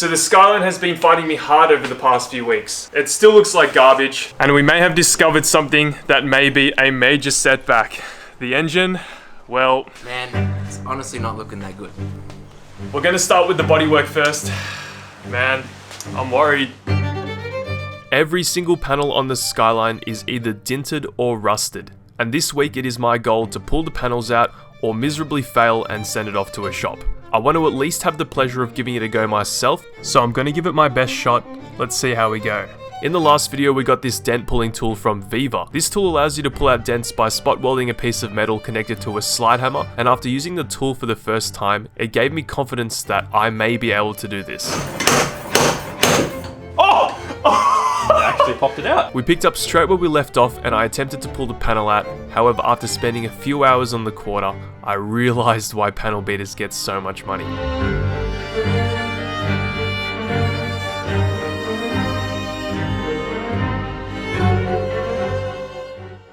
So the Skyline has been fighting me hard over the past few weeks. It still looks like garbage, and we may have discovered something that may be a major setback. The engine, well... Man, it's honestly not looking that good. We're gonna start with the bodywork first. Man, I'm worried. Every single panel on the Skyline is either dinted or rusted, and this week it is my goal to pull the panels out or miserably fail and send it off to a shop. I want to at least have the pleasure of giving it a go myself, so I'm going to give it my best shot. Let's see how we go. In the last video we got this dent pulling tool from Viva. This tool allows you to pull out dents by spot welding a piece of metal connected to a slide hammer, and after using the tool for the first time, it gave me confidence that I may be able to do this. Actually popped it out. We picked up straight where we left off and I attempted to pull the panel out. However, after spending a few hours on the quarter, I realized why panel beaters get so much money.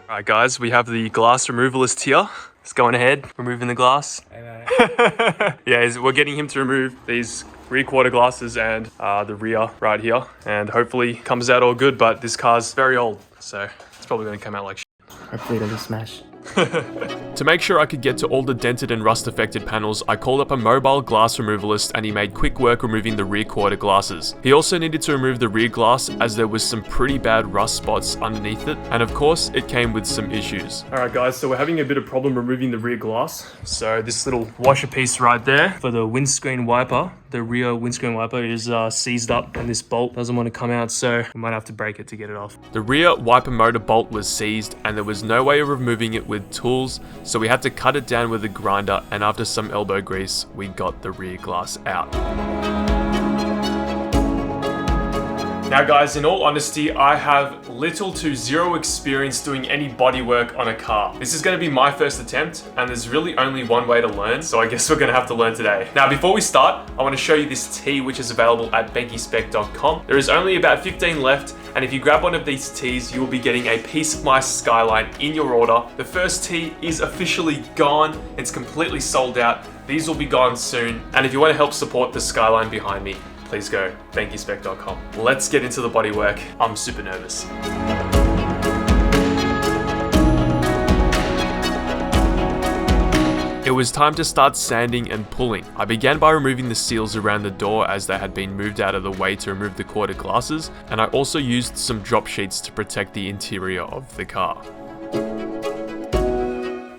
Alright guys, we have the glass removalist here. He's going ahead, removing the glass. Yeah, we're getting him to remove these rear quarter glasses and the rear right here, and hopefully comes out all good, but this car's very old, so it's probably going to come out like shit. Hopefully it doesn't smash. To make sure I could get to all the dented and rust affected panels, I called up a mobile glass removalist and he made quick work removing the rear quarter glasses. He also needed to remove the rear glass as there was some pretty bad rust spots underneath it, and of course it came with some issues. Alright guys, so we're having a bit of problem removing the rear glass. So this little washer piece right there for the windscreen wiper, the rear windscreen wiper is seized up and this bolt doesn't want to come out, so we might have to break it to get it off. The rear wiper motor bolt was seized and there was no way of removing it with tools, so we had to cut it down with a grinder, and after some elbow grease we got the rear glass out. Now guys, in all honesty, I have little to zero experience doing any bodywork on a car. This is going to be my first attempt, and there's really only one way to learn, so I guess we're going to have to learn today. Now before we start, I want to show you this tee which is available at benkyspec.com. There is only about 15 left, and if you grab one of these tees, you will be getting a piece of my Skyline in your order. The first tee is officially gone. It's completely sold out. These will be gone soon, and if you want to help support the Skyline behind me, please go benkyspec.com. Let's get into the bodywork. I'm super nervous. It was time to start sanding and pulling. I began by removing the seals around the door as they had been moved out of the way to remove the quarter glasses, and I also used some drop sheets to protect the interior of the car.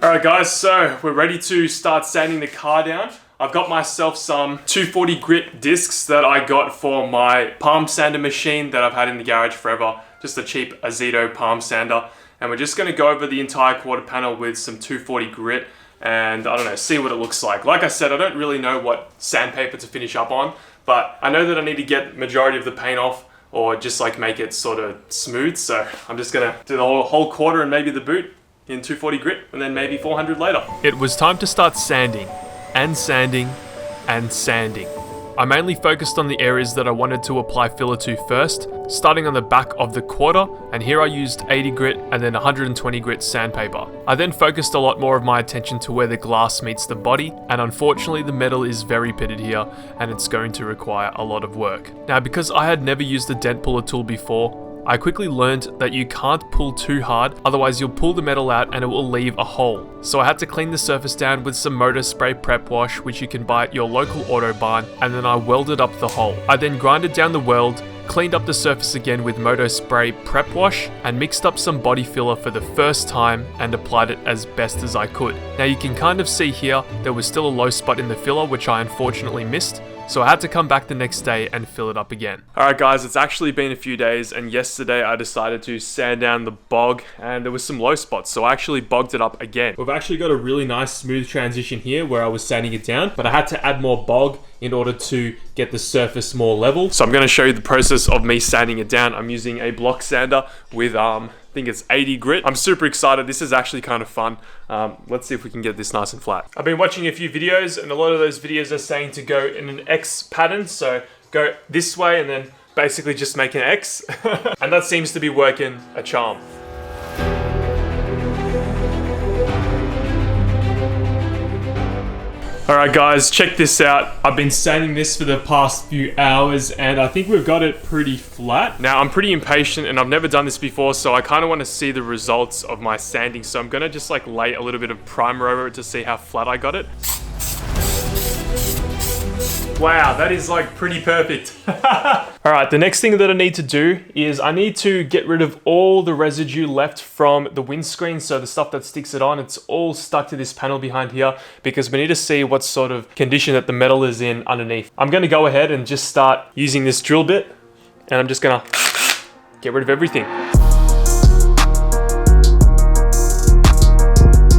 Alright guys, so we're ready to start sanding the car down. I've got myself some 240 grit discs that I got for my palm sander machine that I've had in the garage forever. Just a cheap Azito palm sander. And we're just going to go over the entire quarter panel with some 240 grit and I don't know, see what it looks like. Like I said, I don't really know what sandpaper to finish up on, but I know that I need to get the majority of the paint off or just like make it sort of smooth. So I'm just going to do the whole quarter and maybe the boot in 240 grit and then maybe 400 later. It was time to start sanding. And sanding, and sanding. I mainly focused on the areas that I wanted to apply filler to first, starting on the back of the quarter, and here I used 80 grit and then 120 grit sandpaper. I then focused a lot more of my attention to where the glass meets the body, and unfortunately the metal is very pitted here, and it's going to require a lot of work. Now because I had never used the dent puller tool before, I quickly learned that you can't pull too hard, otherwise you'll pull the metal out and it will leave a hole. So I had to clean the surface down with some motor spray prep wash, which you can buy at your local auto barn, and then I welded up the hole. I then grinded down the weld, cleaned up the surface again with motor spray prep wash, and mixed up some body filler for the first time and applied it as best as I could. Now you can kind of see here, there was still a low spot in the filler which I unfortunately missed, so I had to come back the next day and fill it up again. Alright guys, it's actually been a few days, and yesterday I decided to sand down the bog and there was some low spots, so I actually bogged it up again. We've actually got a really nice smooth transition here where I was sanding it down, but I had to add more bog in order to get the surface more level. So I'm going to show you the process of me sanding it down. I'm using a block sander with I think it's 80 grit. I'm super excited. This is actually kind of fun. Let's see if we can get this nice and flat. I've been watching a few videos and a lot of those videos are saying to go in an X pattern. So go this way and then basically just make an X. And that seems to be working a charm. Alright guys, check this out. I've been sanding this for the past few hours and I think we've got it pretty flat. Now I'm pretty impatient and I've never done this before, so I kind of want to see the results of my sanding. So I'm going to just like lay a little bit of primer over it to see how flat I got it. Wow, that is like pretty perfect. Alright, the next thing that I need to do is I need to get rid of all the residue left from the windscreen. So the stuff that sticks it on, it's all stuck to this panel behind here because we need to see what sort of condition that the metal is in underneath. I'm going to go ahead and just start using this drill bit and I'm just going to get rid of everything.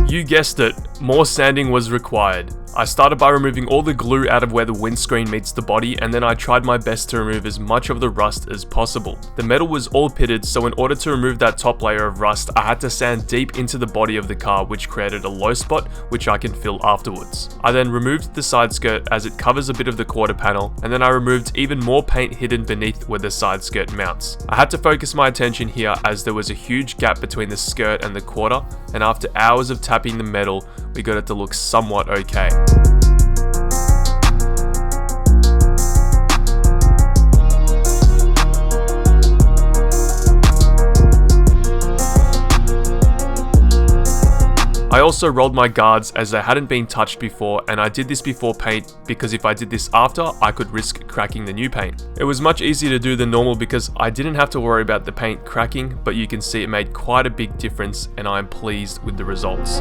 You guessed it, more sanding was required. I started by removing all the glue out of where the windscreen meets the body, and then I tried my best to remove as much of the rust as possible. The metal was all pitted, so in order to remove that top layer of rust, I had to sand deep into the body of the car, which created a low spot, which I can fill afterwards. I then removed the side skirt as it covers a bit of the quarter panel, and then I removed even more paint hidden beneath where the side skirt mounts. I had to focus my attention here as there was a huge gap between the skirt and the quarter, and after hours of tapping the metal, we got it to look somewhat okay. I also rolled my guards as they hadn't been touched before, and I did this before paint because if I did this after, I could risk cracking the new paint. It was much easier to do than normal because I didn't have to worry about the paint cracking, but you can see it made quite a big difference and I'm pleased with the results.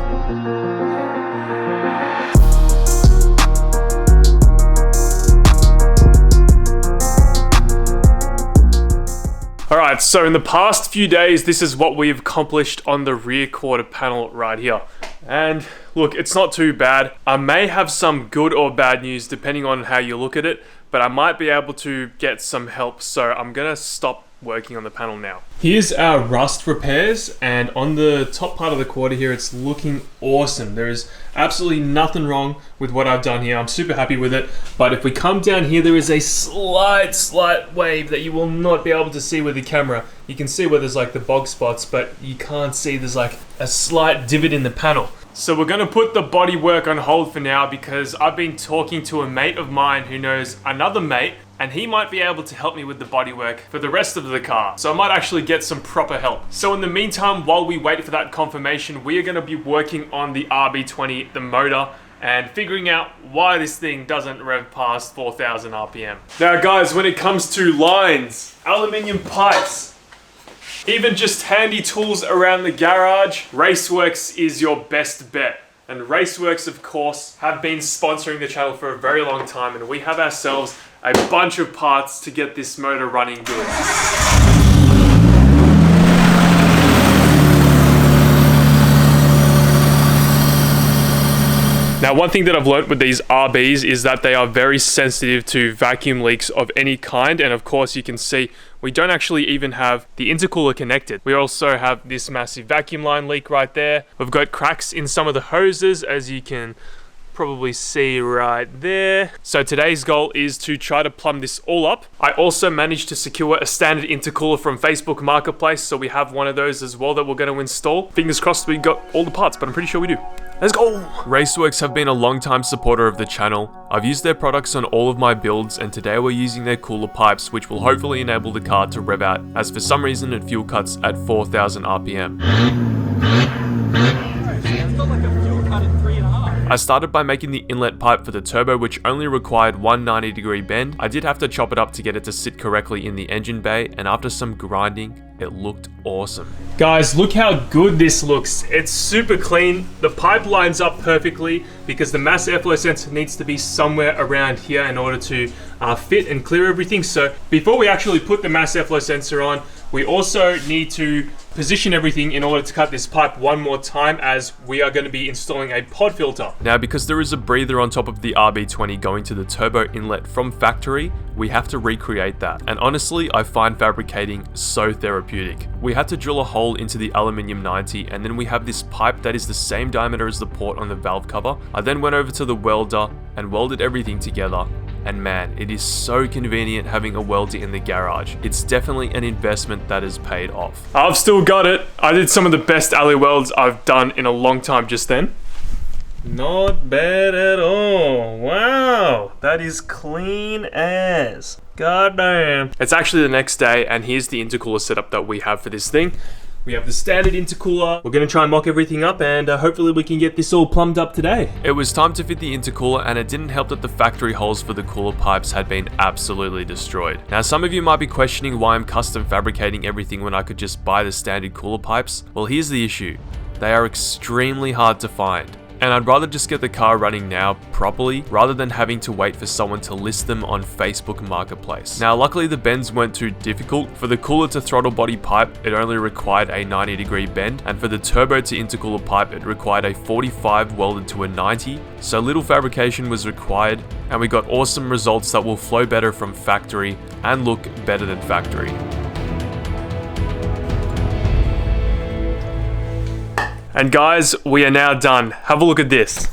Alright, so in the past few days, this is what we've accomplished on the rear quarter panel right here. And look, it's not too bad. I may have some good or bad news depending on how you look at it, but I might be able to get some help, so I'm gonna stop working on the panel now. Here's our rust repairs, and on the top part of the quarter here, it's looking awesome. There is absolutely nothing wrong with what I've done here. I'm super happy with it, but if we come down here, there is a slight wave that you will not be able to see with the camera. You can see where there's like the bog spots, but you can't see there's like a slight divot in the panel. So we're gonna put the body work on hold for now because I've been talking to a mate of mine who knows another mate, and he might be able to help me with the bodywork for the rest of the car. So I might actually get some proper help. So in the meantime, while we wait for that confirmation, we are gonna be working on the RB20, the motor, and figuring out why this thing doesn't rev past 4,000 RPM. Now guys, when it comes to lines, aluminium pipes, even just handy tools around the garage, Raceworks is your best bet. And Raceworks, of course, have been sponsoring the channel for a very long time, and we have ourselves a bunch of parts to get this motor running good. Now, one thing that I've learned with these RBs is that they are very sensitive to vacuum leaks of any kind, and of course you can see we don't actually even have the intercooler connected. We also have this massive vacuum line leak right there. We've got cracks in some of the hoses, as you can probably see right there. So today's goal is to try to plumb this all up. I also managed to secure a standard intercooler from Facebook Marketplace, so we have one of those as well that we're going to install. Fingers crossed we got all the parts, but I'm pretty sure we do. Let's go! Raceworks have been a long-time supporter of the channel. I've used their products on all of my builds, and today we're using their cooler pipes, which will hopefully enable the car to rev out, as for some reason it fuel cuts at 4,000 RPM. I started by making the inlet pipe for the turbo, which only required one 90-degree bend. I did have to chop it up to get it to sit correctly in the engine bay, and after some grinding, it looked awesome. Guys, look how good this looks. It's super clean. The pipe lines up perfectly because the mass airflow sensor needs to be somewhere around here in order to fit and clear everything. So before we actually put the mass airflow sensor on, we also need to position everything in order to cut this pipe one more time, as we are going to be installing a pod filter. Now, because there is a breather on top of the RB20 going to the turbo inlet from factory, we have to recreate that. And honestly, I find fabricating so therapeutic. We had to drill a hole into the aluminium 90, and then we have this pipe that is the same diameter as the port on the valve cover. I then went over to the welder and welded everything together. And man, it is so convenient having a welder in the garage. It's definitely an investment that has paid off. I've still got it. I did some of the best alley welds I've done in a long time just then. Not bad at all. Wow, that is clean as. God damn. It's actually the next day, and here's the intercooler setup that we have for this thing. We have the standard intercooler. We're gonna try and mock everything up, and hopefully we can get this all plumbed up today. It was time to fit the intercooler, and it didn't help that the factory holes for the cooler pipes had been absolutely destroyed. Now, some of you might be questioning why I'm custom fabricating everything when I could just buy the standard cooler pipes. Well, here's the issue. They are extremely hard to find. And I'd rather just get the car running now properly rather than having to wait for someone to list them on Facebook Marketplace. Now, luckily the bends weren't too difficult. For the cooler to throttle body pipe, it only required a 90-degree bend, and for the turbo to intercooler pipe, it required a 45 welded to a 90. So little fabrication was required, and we got awesome results that will flow better from factory and look better than factory. And guys, we are now done. Have a look at this.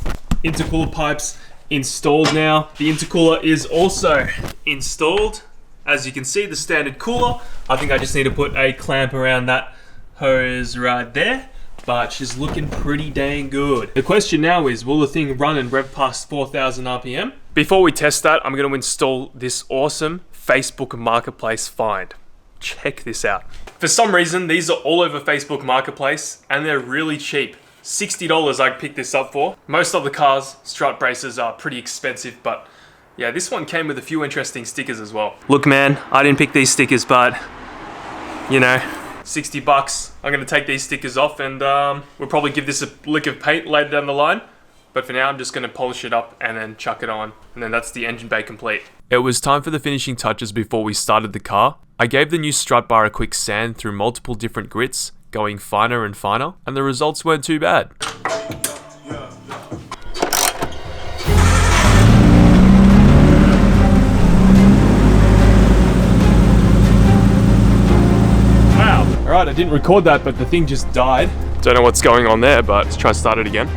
Intercooler pipes installed now. The intercooler is also installed. As you can see, the standard cooler. I think I just need to put a clamp around that hose right there. But she's looking pretty dang good. The question now is, will the thing run and rev past 4,000 RPM? Before we test that, I'm going to install this awesome Facebook Marketplace find. Check this out. For some reason, these are all over Facebook Marketplace, and they're really cheap. $60 I picked this up for. Most of the cars' strut braces are pretty expensive, but yeah, this one came with a few interesting stickers as well. Look man, I didn't pick these stickers, but you know, 60 bucks. I'm gonna take these stickers off, and we'll probably give this a lick of paint later down the line. But for now, I'm just gonna polish it up and then chuck it on, and then that's the engine bay complete. It was time for the finishing touches before we started the car. I gave the new strut bar a quick sand through multiple different grits, going finer and finer, and the results weren't too bad. Wow. Alright, I didn't record that, but the thing just died. Don't know what's going on there, but let's try to start it again.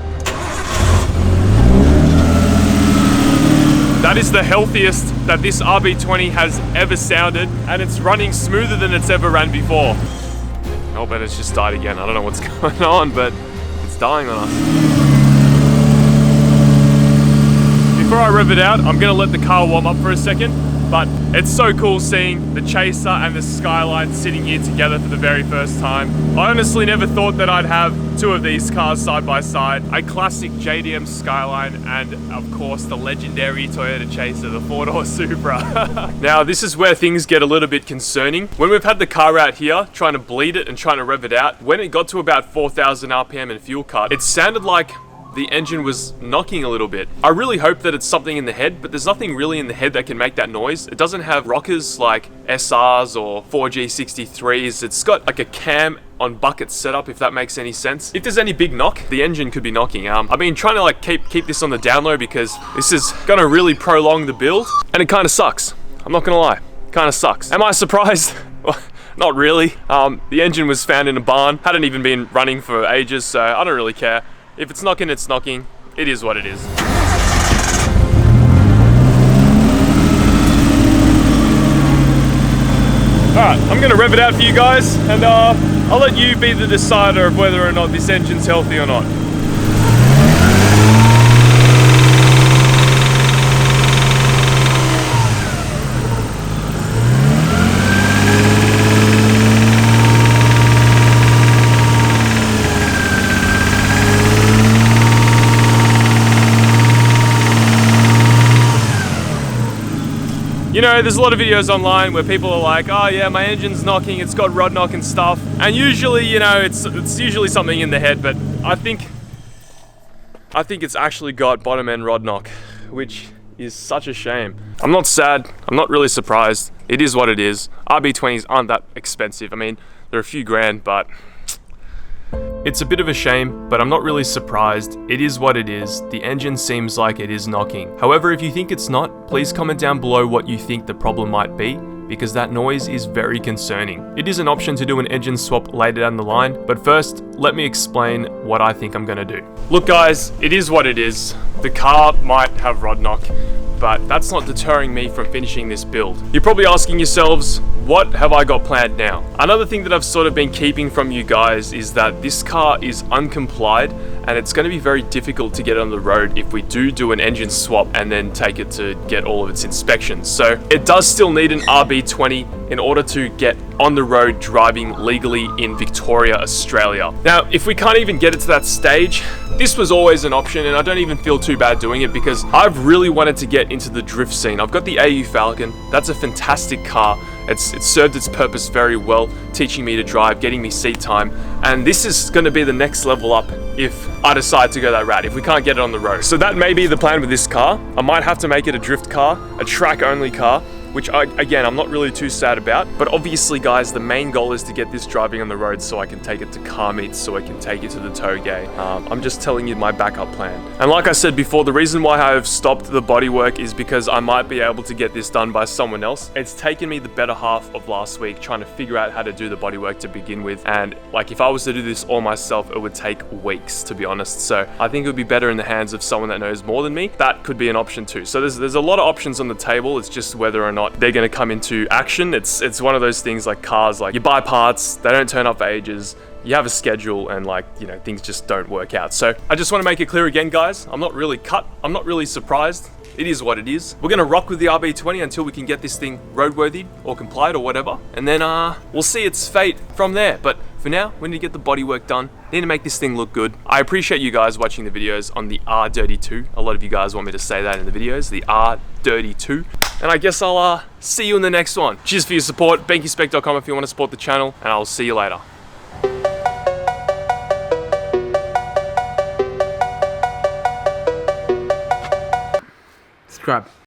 That is the healthiest that this RB20 has ever sounded, and it's running smoother than it's ever ran before. Oh, but it's just died again. I don't know what's going on, but it's dying on us. Before I rev it out, I'm gonna let the car warm up for a second, but it's so cool seeing the Chaser and the Skyline sitting here together for the very first time. I honestly never thought that I'd have two of these cars side by side. A classic JDM Skyline and of course the legendary Toyota Chaser, the 4-door Supra. Now this is where things get a little bit concerning. When we've had the car out here trying to bleed it and trying to rev it out, when it got to about 4,000 RPM in fuel cut, it sounded like the engine was knocking a little bit. I really hope that it's something in the head, but there's nothing really in the head that can make that noise. It doesn't have rockers like SRs or 4G63s. It's got like a cam on bucket setup, if that makes any sense. If there's any big knock, the engine could be knocking. I've been trying to like keep this on the down low because this is gonna really prolong the build, and it kind of sucks. I'm not gonna lie, kind of sucks. Am I surprised? Well, not really. The engine was found in a barn, hadn't even been running for ages, so I don't really care. If it's knocking, it's knocking. It is what it is. Alright, I'm gonna rev it out for you guys, and I'll let you be the decider of whether or not this engine's healthy or not. You know, there's a lot of videos online where people are like, oh yeah, my engine's knocking, it's got rod knock and stuff. And usually, you know, it's usually something in the head, but I think it's actually got bottom end rod knock, which is such a shame. I'm not sad, I'm not really surprised. It is what it is. RB20s aren't that expensive. I mean, they're a few grand, but it's a bit of a shame, but I'm not really surprised. It is what it is. The engine seems like it is knocking. However, if you think it's not, please comment down below what you think the problem might be, because that noise is very concerning. It is an option to do an engine swap later down the line, but first, let me explain what I think I'm gonna do. Look guys, it is what it is. The car might have rod knock, but that's not deterring me from finishing this build. You're probably asking yourselves, what have I got planned now? Another thing that I've sort of been keeping from you guys is that this car is uncomplied and it's going to be very difficult to get on the road if we do an engine swap and then take it to get all of its inspections. So it does still need an RB20 in order to get on the road driving legally in Victoria, Australia. Now, if we can't even get it to that stage, this was always an option, and I don't even feel too bad doing it because I've really wanted to get into the drift scene. I've got the AU Falcon. That's a fantastic car. It's served its purpose very well, teaching me to drive, getting me seat time, and this is going to be the next level up if I decide to go that route, if we can't get it on the road. So that may be the plan with this car. I might have to make it a drift car, a track-only car, which again, I'm not really too sad about. But obviously, guys, the main goal is to get this driving on the road so I can take it to car meets, so I can take it to the tow gate. I'm just telling you my backup plan. And like I said before, the reason why I've stopped the bodywork is because I might be able to get this done by someone else. It's taken me the better half of last week trying to figure out how to do the bodywork to begin with. And like, if I was to do this all myself, it would take weeks, to be honest. So I think it would be better in the hands of someone that knows more than me. That could be an option too. So there's a lot of options on the table. It's just whether or not they're going to come into action. It's one of those things like cars, like you buy parts, they don't turn up for ages, you have a schedule, and like, you know, things just don't work out. So I just want to make it clear again, guys, I'm not really cut, I'm not really surprised. It is what it is. We're gonna rock with the RB20 until we can get this thing roadworthy or complied or whatever, and then we'll see its fate from there. But for now, we need to get the bodywork done. Need to make this thing look good. I appreciate you guys watching the videos on the R32. A lot of you guys want me to say that in the videos, the R32. And I guess I'll see you in the next one. Cheers for your support. BenkySpec.com if you want to support the channel, and I'll see you later. Subscribe.